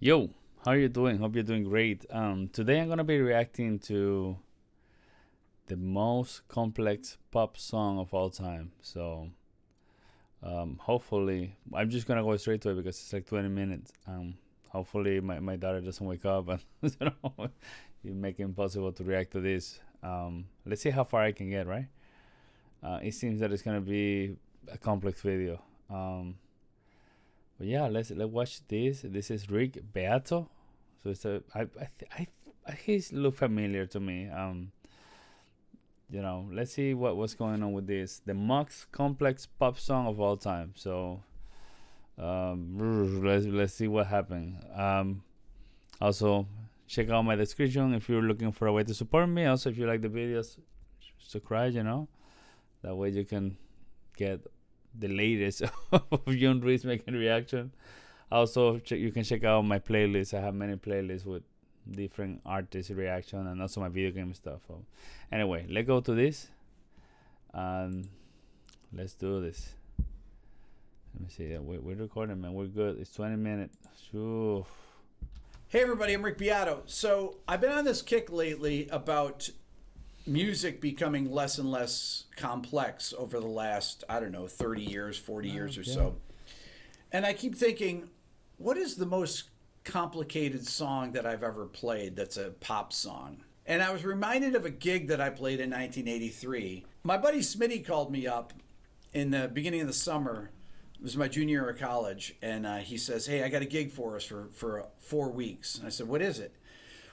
Yo, how are you doing? Hope you're doing great. Today I'm gonna be reacting to the most complex pop song of all time. Hopefully, I'm just gonna go straight to it because it's like 20 minutes. Hopefully my daughter doesn't wake up and you make it impossible to react to this. Let's see how far I can get. Right? It seems that it's gonna be a complex video. But yeah, let's watch this. This is Rick Beato. So it's a he's look familiar to me. Let's see what's going on with this. The most complex pop song of all time. So let's see what happened. Also check out my description if you're looking for a way to support me. Also, if you like the videos, subscribe. That way you can get the latest of Young Reese making reaction. Also, you can check out my playlist. I have many playlists with different artist reaction and also my video game stuff. So, anyway, let's go to this and let's do this. Let me see. We're recording, man. We're good. It's 20 minutes. Shoo. Hey everybody, I'm Rick Beato. So I've been on this kick lately about music becoming less and less complex over the last, 30 years, 40 years or so. And I keep thinking, what is the most complicated song that I've ever played that's a pop song? And I was reminded of a gig that I played in 1983. My buddy Smitty called me up in the beginning of the summer. It was my junior year of college. And he says, hey, I got a gig for us for 4 weeks. And I said, what is it?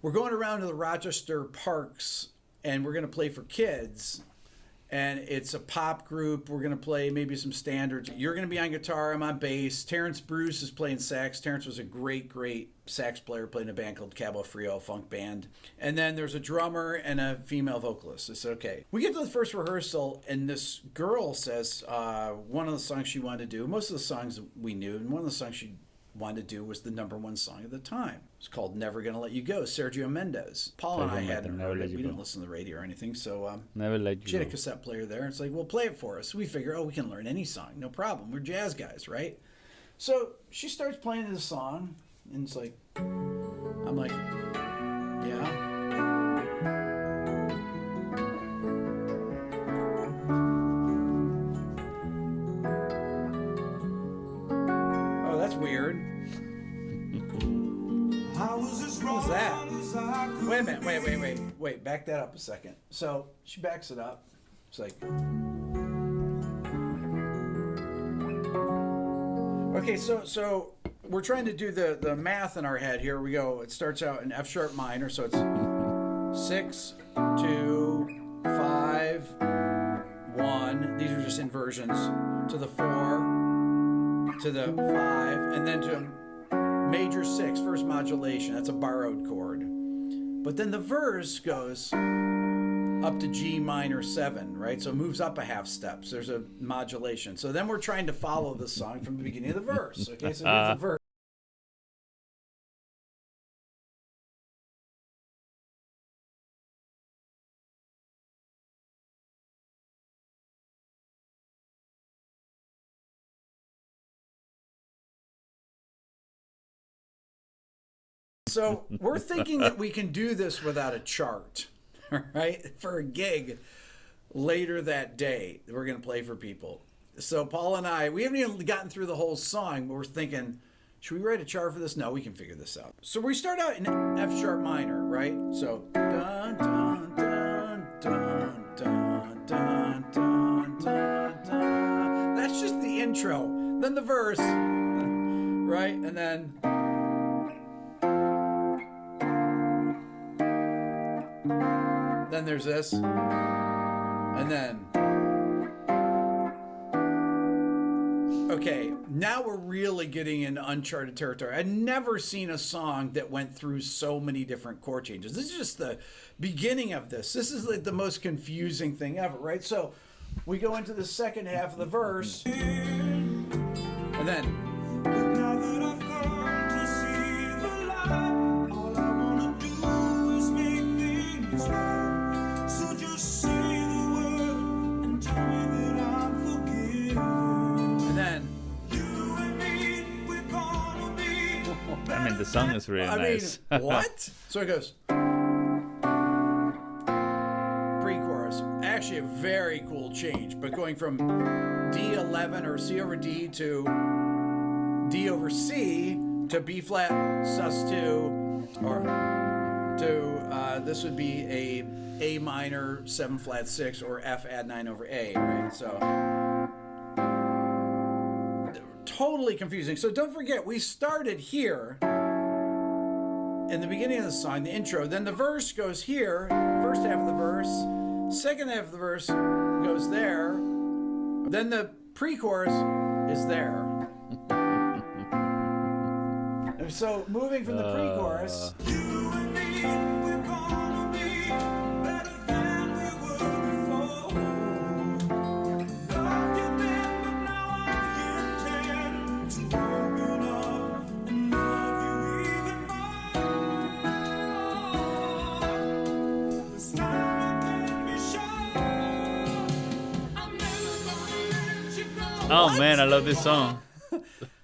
We're going around to the Rochester parks and we're going to play for kids. And it's a pop group. We're going to play maybe some standards. You're going to be on guitar. I'm on bass. Terrence Bruce is playing sax. Terrence was a great sax player, played in a band called Cabo Frio, a funk band. And then there's a drummer and a female vocalist. I said, okay. We get to the first rehearsal, and this girl says one of the songs she wanted to do, most of the songs we knew, and one of the songs she wanted to do was the #1 song at the time. It's called Never Gonna Let You Go, Sergio Mendes. Paul and I hadn't heard it. We didn't listen to the radio or anything, so Never Let You she had a cassette player there. It's like, well, play it for us. We figure, we can learn any song, no problem. We're jazz guys, right? So she starts playing the song, and it's like, I'm like, yeah. Oh, that's weird. What was that? Wait a minute. Wait. Back that up a second. So she backs it up. It's like, okay, so we're trying to do the math in our head. Here we go. It starts out in F sharp minor, so it's 6, 2, 5, 1. These are just inversions to the 4, to the 5, and then to major 6, first modulation. That's a borrowed chord. But then the verse goes up to G minor 7, right? So it moves up a half step. So there's a modulation. So then we're trying to follow the song from the beginning of the verse. Okay, so here's the verse. So we're thinking that we can do this without a chart, right? For a gig later that day, we're going to play for people. So Paul and I, we haven't even gotten through the whole song, but we're thinking, should we write a chart for this? No, we can figure this out. So we start out in F sharp minor, right? So dun dun dun dun dun dun dun dun dun. That's just the intro. Then the verse, right? And then there's this, and then, okay, now we're really getting into uncharted territory. I'd never seen a song that went through so many different chord changes. This is just the beginning of this. This is like the most confusing thing ever, right? So we go into the second half of the verse, and then, I mean, the song is really nice. I mean, what? So it goes. Pre-chorus. Actually, a very cool change, but going from D11 or C over D to D over C to B flat sus2, or to this would be A minor 7 flat 6 or F add 9 over A, right? So totally confusing. So don't forget, we started here in the beginning of the song, the intro. Then the verse goes here, first half of the verse. Second half of the verse goes there. Then the pre-chorus is there. So moving from the pre-chorus. You and me, we're gonna be better than we were before. Loved you then, but now I intend to open up and love you even more. This time I can be sure I'm never gonna let you go. Oh man, I love this song.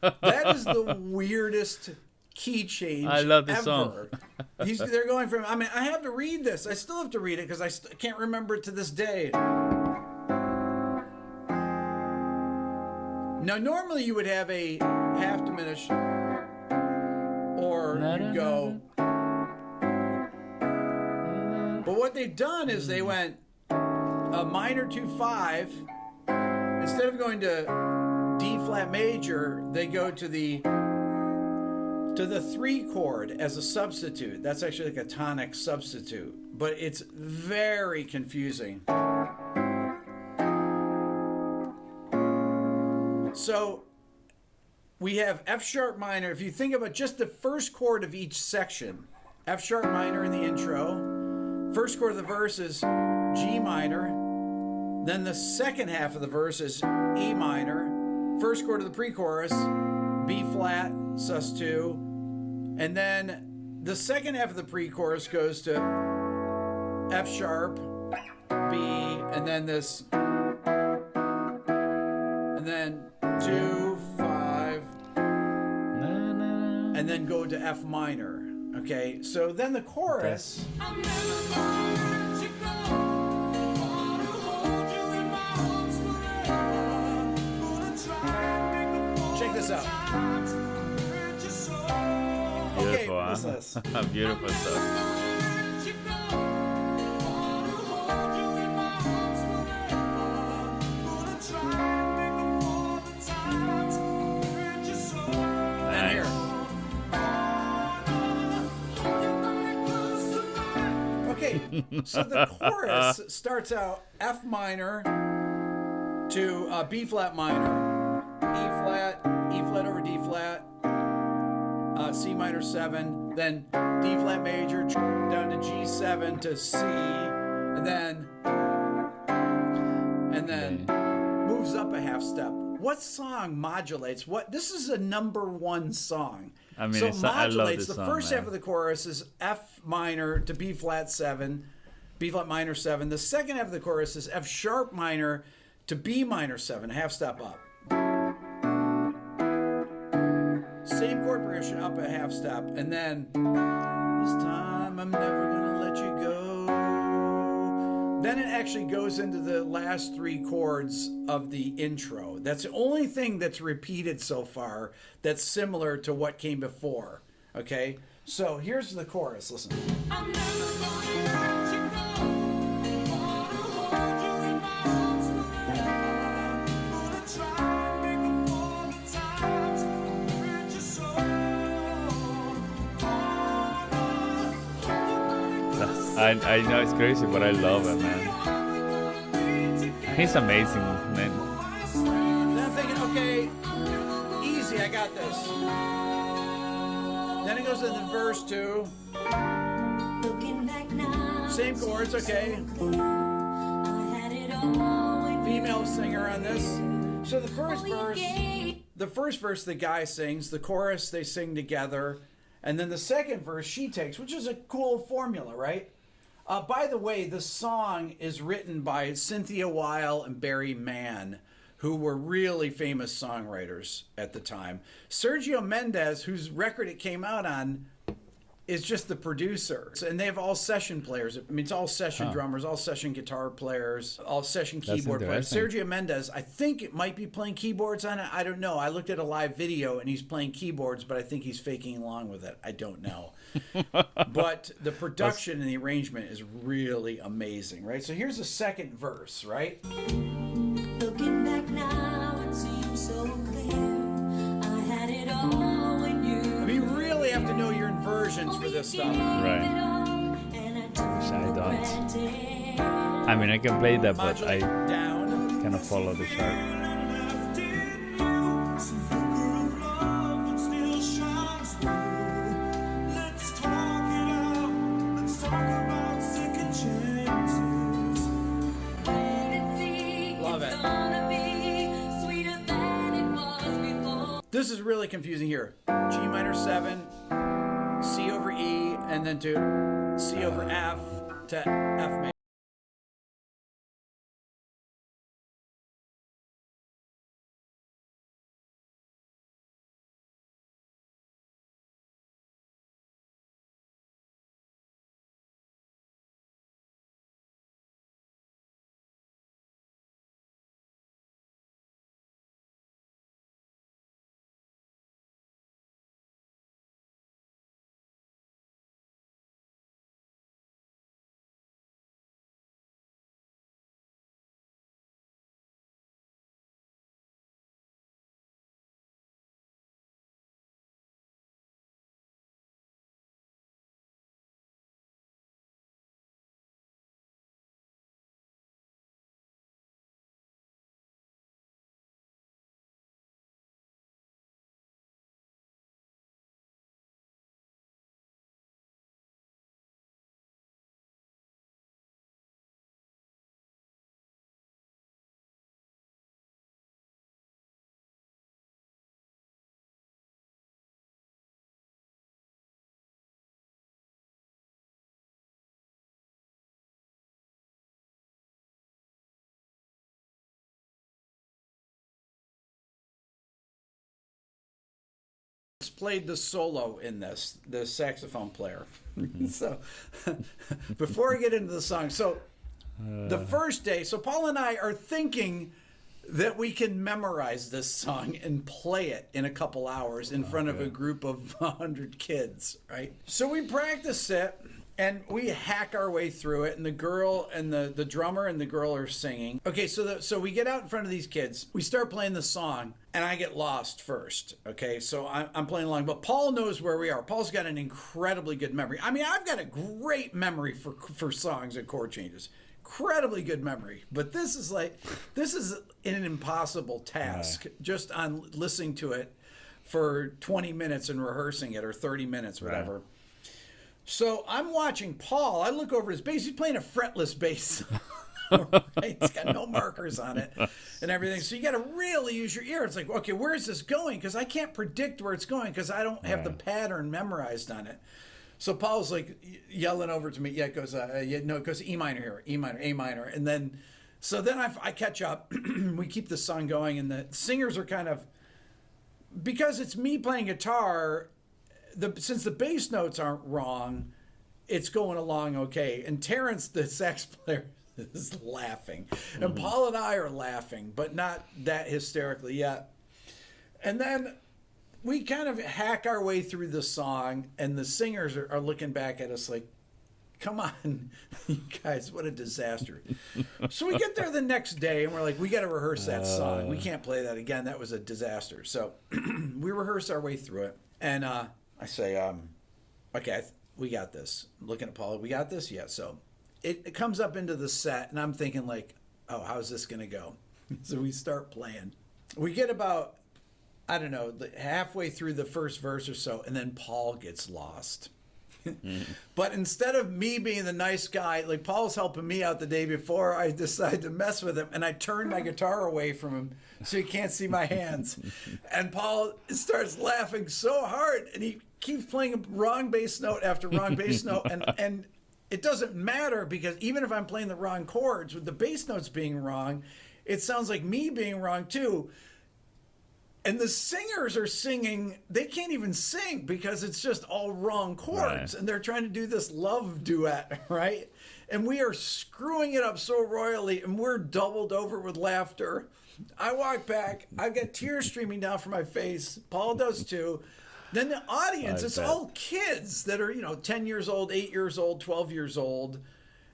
That is the weirdest key change I love this ever. song. They're going from, I mean, I have to read this. I still have to read it because I can't remember it to this day. Now, normally you would have a half diminished, or you'd go. But what they've done is they went a minor 2-5. Instead of going to D flat major, they go to the 3 chord as a substitute. That's actually like a tonic substitute, but it's very confusing. So we have F sharp minor. If you think about just the first chord of each section, F sharp minor in the intro, first chord of the verse is G minor, then the second half of the verse is E minor, first chord of the pre-chorus, B flat, sus2, and then the second half of the pre-chorus goes to F sharp, B, and then this, and then 2, 5, and then go to F minor. Okay, so then the chorus. I'm never gonna let you go. Wanna hold you in my arms forever. Gonna try and make the most. Check this out. Beautiful, okay, listen to this. Beautiful stuff. Okay, so the chorus starts out F minor to B flat minor, E flat over D flat, C minor 7, then D flat major down to G7 to C, and then moves up a half step. What song modulates what? This is a number 1 song. I mean, so I love modulates. this The song, first man. half of the chorus is F minor to B flat 7, B flat minor 7. The second half of the chorus is F sharp minor to B minor 7, a half step up. Same chord progression up a half step, and then this time I'm never gonna let you go. Then it actually goes into the last 3 chords of the intro. That's the only thing that's repeated so far that's similar to what came before. Okay, so here's the chorus. Listen. I'm never gonna let you go. Wanna hold you in my arms forever. Gonna try and make up all the times I hurt you so. I know it's crazy, but I love it, man. He's amazing, man. Then I'm thinking, okay, easy, I got this. Then it goes into verse 2. Same chords, okay. Female singer on this. So the first verse the guy sings, the chorus they sing together, and then the second verse she takes, which is a cool formula, right? By the way, the song is written by Cynthia Weil and Barry Mann, who were really famous songwriters at the time. Sergio Mendes, whose record it came out on, is just the producer. And they have all session players. I mean, it's all session drummers, all session guitar players, all session keyboard players. Sergio Mendes, I think it might be playing keyboards on it. I don't know. I looked at a live video and he's playing keyboards, but I think he's faking along with it. I don't know. But the production and the arrangement is really amazing, right? So here's the second verse, right? Looking back now, it seems so clear. I had it all when you. I mean, you really have to know your inversions for this stuff. Right. I don't. I mean, I can play that, but I cannot follow the chart. This is really confusing here. G minor 7, C over E, and then to C over F to F major. Played the solo in this, the saxophone player. So before I get into the song, so the first day, so Paul and I are thinking that we can memorize this song and play it in a couple hours in front of a group of 100 kids, right? So we practice it and we hack our way through it, and the girl and the drummer and the girl are singing. Okay, so we get out in front of these kids, we start playing the song, and I get lost first. Okay, so I'm playing along, but Paul knows where we are. Paul's got an incredibly good memory. I mean, I've got a great memory for songs and chord changes. Incredibly good memory, but this is an impossible task just on listening to it for 20 minutes and rehearsing it, or 30 minutes, whatever. Right. So I'm watching Paul. I look over his bass. He's playing a fretless bass. Right? It's got no markers on it and everything. So you got to really use your ear. It's like, okay, where is this going? Because I can't predict where it's going because I don't have the pattern memorized on it. So Paul's like yelling over to me. Yeah, it goes, it goes E minor here, E minor, A minor. And then, so then I catch up. We keep the song going, and the singers are kind of, because it's me playing guitar, since the bass notes aren't wrong, it's going along okay. And Terrence, the sax player, is laughing. And Paul and I are laughing, but not that hysterically yet. And then we kind of hack our way through the song, and the singers are looking back at us like, come on, you guys, what a disaster. So we get there the next day, and we're like, we got to rehearse that song. We can't play that again. That was a disaster. So we rehearse our way through it. And I say, okay, we got this. I'm looking at Paul. We got this? Yeah. So it comes up into the set, and I'm thinking like, oh, how's this going to go? So we start playing. We get about, I don't know, halfway through the first verse or so, and then Paul gets lost. But instead of me being the nice guy, like Paul's helping me out the day before, I decide to mess with him, and I turn my guitar away from him so he can't see my hands. And Paul starts laughing so hard, and he keeps playing wrong bass note after wrong bass note, and it doesn't matter, because even if I'm playing the wrong chords, with the bass notes being wrong, it sounds like me being wrong too. And the singers are singing, they can't even sing because it's just all wrong chords. Right. And they're trying to do this love duet, right? And we are screwing it up so royally, and we're doubled over with laughter. I walk back, I've got tears streaming down from my face. Paul does too. Then the audience, it's all kids that are, 10 years old, 8 years old, 12 years old.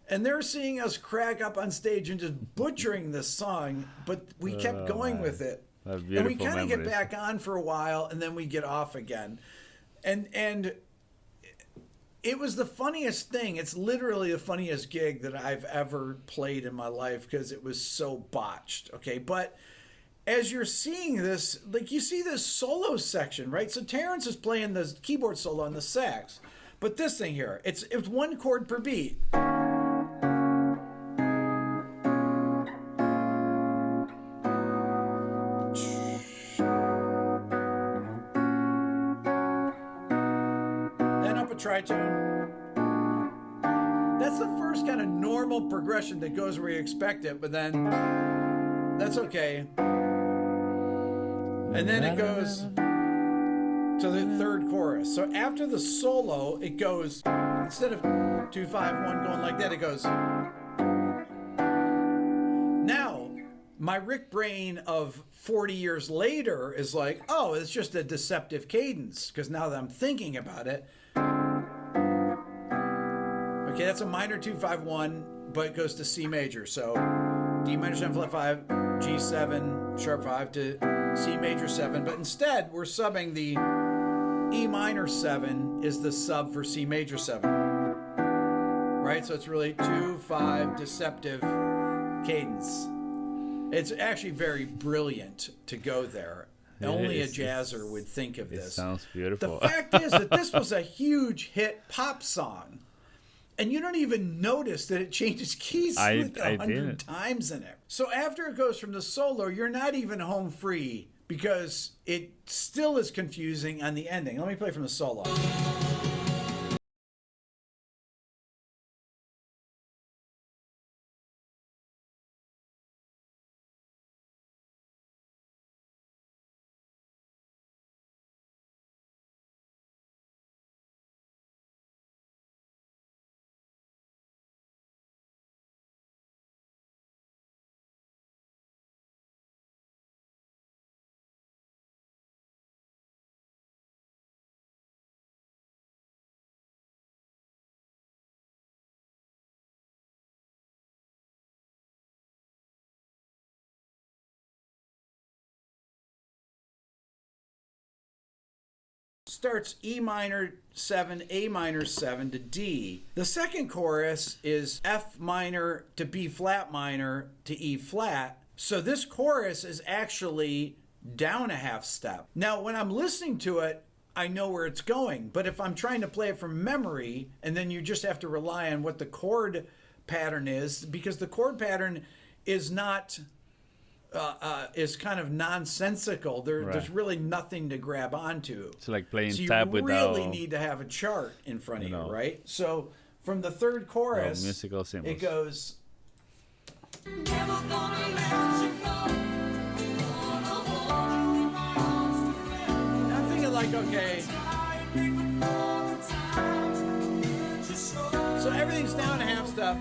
And they're seeing us crack up on stage and just butchering this song. But we kept going with it. And we kind of get back on for a while, and then we get off again. And it was the funniest thing. It's literally the funniest gig that I've ever played in my life because it was so botched. Okay, but as you're seeing this, like you see this solo section, right? So Terrence is playing the keyboard solo on the sax, but this thing here, it's one chord per beat. Tritone. That's the first kind of normal progression that goes where you expect it, but then that's okay. And then it goes to the third chorus. So after the solo, it goes, instead of 2, 5, 1 going like that, it goes. Now, my Rick brain of 40 years later is like, oh, it's just a deceptive cadence, because now that I'm thinking about it, okay, that's a minor 2, 5, 1, but it goes to C major. So D minor 7 flat 5, G7, sharp 5 to C major 7. But instead, we're subbing the E minor 7 is the sub for C major 7. Right? So it's really 2, 5, deceptive cadence. It's actually very brilliant to go there. Only a jazzer would think of this. It sounds beautiful. The fact is that this was a huge hit pop song. And you don't even notice that it changes keys like 100 times in it. So after it goes from the solo, you're not even home free because it still is confusing on the ending. Let me play from the solo. Starts E minor 7, A minor 7 to D. The second chorus is F minor to B flat minor to E flat. So this chorus is actually down a half step. Now, when I'm listening to it, I know where it's going. But if I'm trying to play it from memory, and then you just have to rely on what the chord pattern is, because the chord pattern is not... is kind of nonsensical. There's really nothing to grab onto. It's like playing so tab you without... really need to have a chart in front of you, right? So from the third chorus, musical symbols. It goes... Never gonna let you go. I'm thinking like, okay... So everything's down a half step.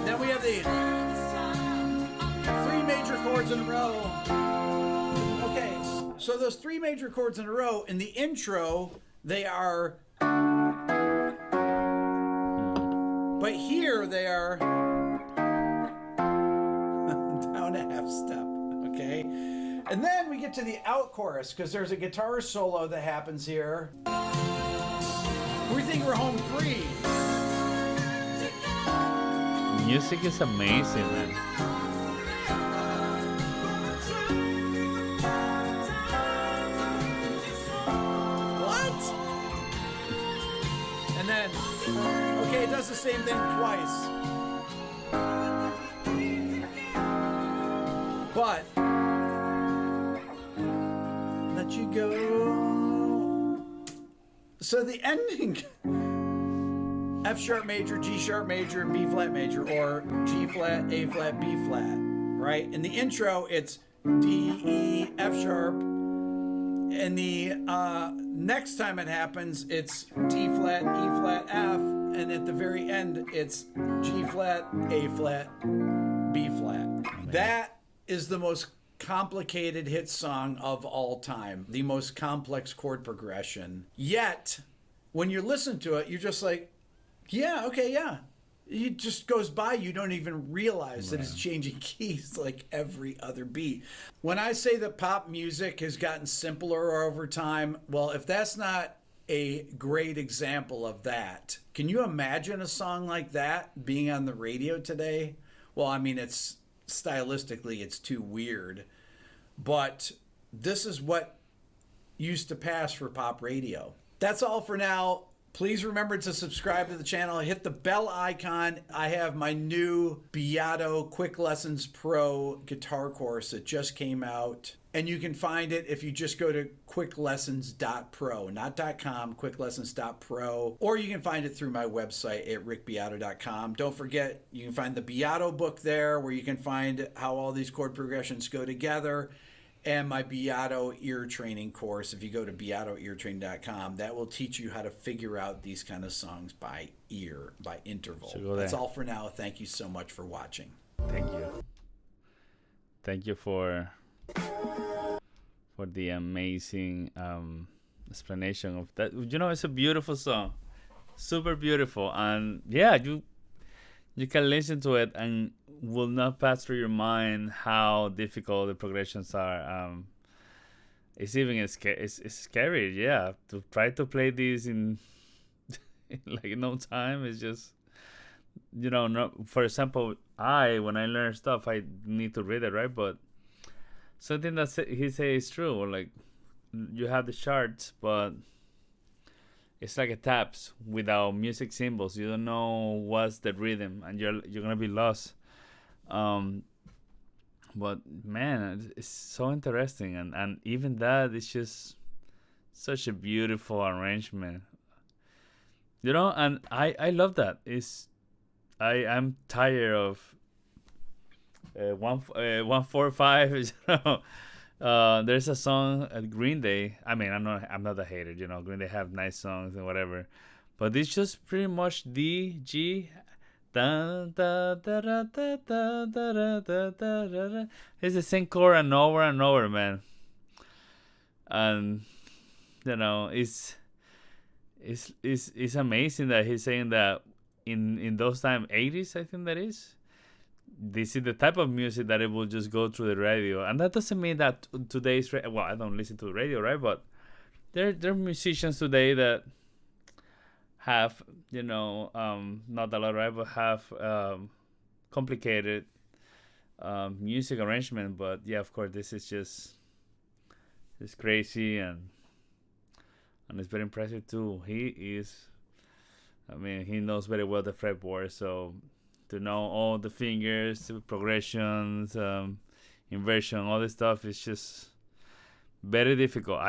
Then we have the 3 major chords in a row. Okay, so those 3 major chords in a row, in the intro, they are... But here they are down a half step, okay? And then we get to the out chorus, because there's a guitar solo that happens here. We think we're home free. Music is amazing, man. What? And then, okay, it does the same thing twice. But, let you go. So the ending, F sharp major, G sharp major, B flat major, or G flat, A flat, B flat, right? In the intro, it's D, E, F sharp. And the next time it happens, it's D flat, E flat, F. And at the very end, it's G flat, A flat, B flat. That is the most complicated hit song of all time, the most complex chord progression. Yet, when you listen to it, you're just like, yeah, okay, yeah. It just goes by. You don't even realize that it's changing keys like every other beat. When I say that pop music has gotten simpler over time, well, if that's not a great example of that, can you imagine a song like that being on the radio today? Well, I mean, it's stylistically, it's too weird. But this is what used to pass for pop radio. That's all for now. Please remember to subscribe to the channel. Hit the bell icon. I have my new Beato Quick Lessons Pro guitar course that just came out. And you can find it if you just go to quicklessons.pro, not .com, quicklessons.pro. Or you can find it through my website at rickbeato.com. Don't forget, you can find the Beato book there where you can find how all these chord progressions go together. And my Beato ear training course, if you go to beatoeartraining.com, that will teach you how to figure out these kind of songs by ear, by interval. So that's all for now. Thank you so much for watching. Thank you. Thank you for the amazing explanation of that. You know, it's a beautiful song, super beautiful, and yeah, you can listen to it and will not pass through your mind how difficult the progressions are. It's even it's scary, yeah, to try to play these in like no time. It's just, you know, no, for example, when I learn stuff, I need to read it, right? But something that he says is true. Like, you have the charts, but it's like a taps without music symbols. You don't know what's the rhythm, and you're gonna be lost. But man, it's so interesting, and even that is just such a beautiful arrangement. You know, and I love that. I'm tired of 145. You know, there's a song at Green Day. I mean, I'm not a hater. You know, Green Day have nice songs and whatever, but it's just pretty much D, G. Da, da, da, da, da, da, da, da, da, da. It's the same chord and over, man. And you know, it's amazing that he's saying that in those time 80s, I think that is. This is the type of music that it will just go through the radio, and that doesn't mean that today's well, I don't listen to the radio, right? But there are musicians today that have, you know, not a lot, right, but have complicated music arrangement. But yeah, of course, this is just it's crazy, and it's very impressive too. He knows very well the fretboard, so to know all the fingers, progressions, inversion, all this stuff is just very difficult.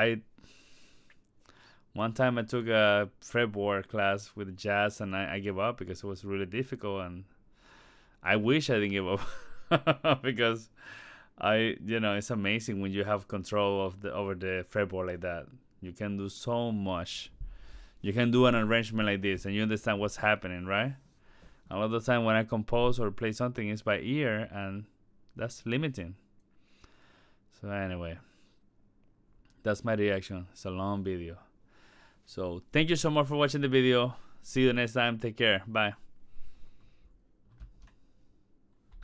One time I took a fretboard class with jazz, and I gave up because it was really difficult, and I wish I didn't give up because it's amazing when you have control over the fretboard like that. You can do so much. You can do an arrangement like this, and you understand what's happening, right? A lot of the time when I compose or play something, it's by ear, and that's limiting. So anyway, that's my reaction. It's a long video. So thank you so much for watching the video. See you next time. Take care. Bye.